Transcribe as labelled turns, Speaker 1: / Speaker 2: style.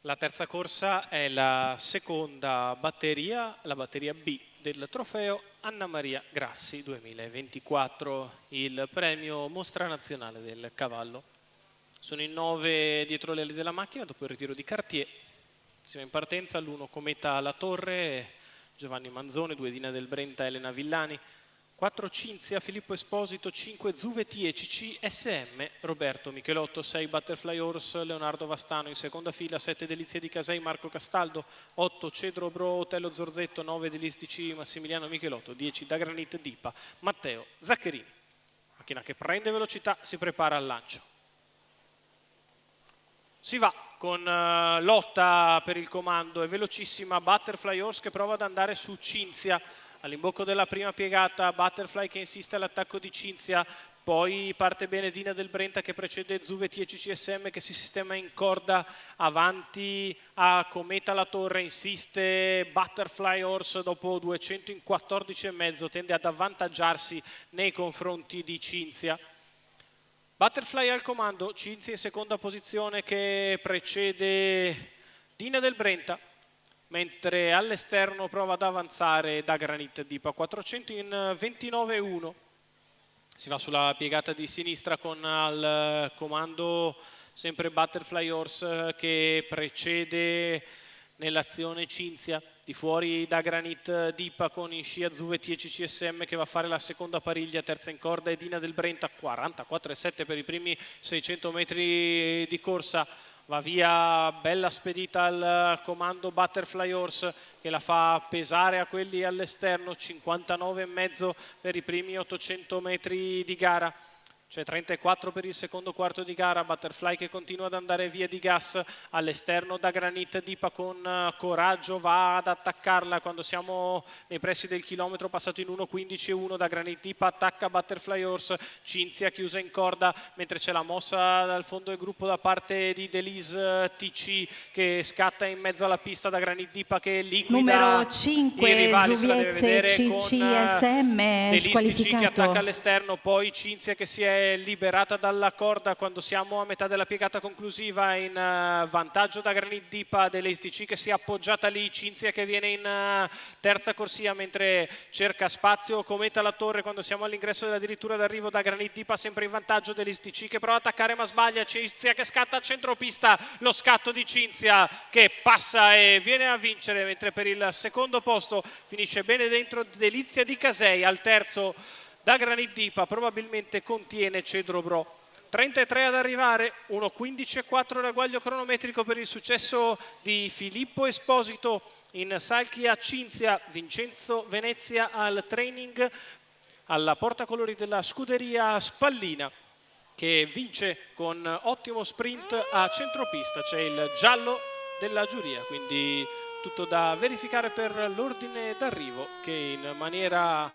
Speaker 1: La terza corsa è la seconda batteria, la batteria B del trofeo Anna Maria Grassi 2024, il premio Mostra Nazionale del Cavallo. Sono in 9 dietro le ali della macchina dopo il ritiro di Cartier. Siamo in partenza, l'1 Cometa La Torre, Giovanni Manzone, 2 Dina del Brenta, Elena Villani, 4 Cinzia, Filippo Esposito, 5 Zuvetie, CC, SM, Roberto Michelotto, 6 Butterfly Horse, Leonardo Vastano in seconda fila, 7 Delizie di Casei, Marco Castaldo, 8 Cedro Bro, Otello Zorzetto, 9 Delistici, Massimiliano Michelotto, 10 Da Granit Dipa, Matteo Zaccherini. Macchina che prende velocità, si prepara al lancio. Si va con lotta per il comando, è velocissima Butterfly Horse che prova ad andare su Cinzia. All'imbocco della prima piegata, Butterfly che insiste all'attacco di Cinzia, poi parte bene Dina del Brenta che precede Zuvetie CCSM che si sistema in corda avanti a Cometa La Torre, insiste Butterfly Horse dopo 200 in 14,5, tende ad avvantaggiarsi nei confronti di Cinzia. Butterfly al comando, Cinzia in seconda posizione che precede Dina del Brenta, mentre all'esterno prova ad avanzare Da Granit Dipa, 400 in 29,1. Si va sulla piegata di sinistra con al comando sempre Butterfly Horse che precede nell'azione Cinzia, di fuori Da Granit Dipa con in scia Zuvetie CCSM che va a fare la seconda pariglia, terza in corda e Dina del Brenta, 44,7 per i primi 600 metri di corsa. Va via bella spedita al comando Butterfly Horse che la fa pesare a quelli all'esterno, 59,5 per i primi 800 metri di gara. C'è 34 per il secondo quarto di gara, Butterfly che continua ad andare via di gas, all'esterno Da Granit Dipa con coraggio va ad attaccarla quando siamo nei pressi del chilometro passato in 1,15,1, Da Granit Dipa attacca Butterfly Horse, Cinzia chiusa in corda mentre c'è la mossa dal fondo del gruppo da parte di Delise TC che scatta in mezzo alla pista, Da Granit Dipa che liquida
Speaker 2: numero 5,
Speaker 1: i rivali, se la deve
Speaker 2: Zuviezze
Speaker 1: vedere con
Speaker 2: CCSM
Speaker 1: Delise TC che attacca
Speaker 2: squalificato.
Speaker 1: all'esterno, poi Cinzia che si è liberata dalla corda quando siamo a metà della piegata conclusiva, in vantaggio Da Granit Dipa, dell'STC che si è appoggiata lì, Cinzia che viene in terza corsia mentre cerca spazio Cometa La Torre quando siamo all'ingresso dell'addirittura d'arrivo, Da Granit Dipa sempre in vantaggio, dell'STC che prova ad attaccare ma sbaglia, Cinzia che scatta a centropista, lo scatto di Cinzia che passa e viene a vincere, mentre per il secondo posto finisce bene dentro Delizia di Casei, al terzo Da Granit Dipa probabilmente contiene Cedro Bro. 33 ad arrivare, 1,15,4 ragguaglio cronometrico per il successo di Filippo Esposito in salchi a Cinzia, Vincenzo Venezia al training alla portacolori della scuderia Spallina che vince con ottimo sprint a centropista, c'è il giallo della giuria, quindi tutto da verificare per l'ordine d'arrivo che in maniera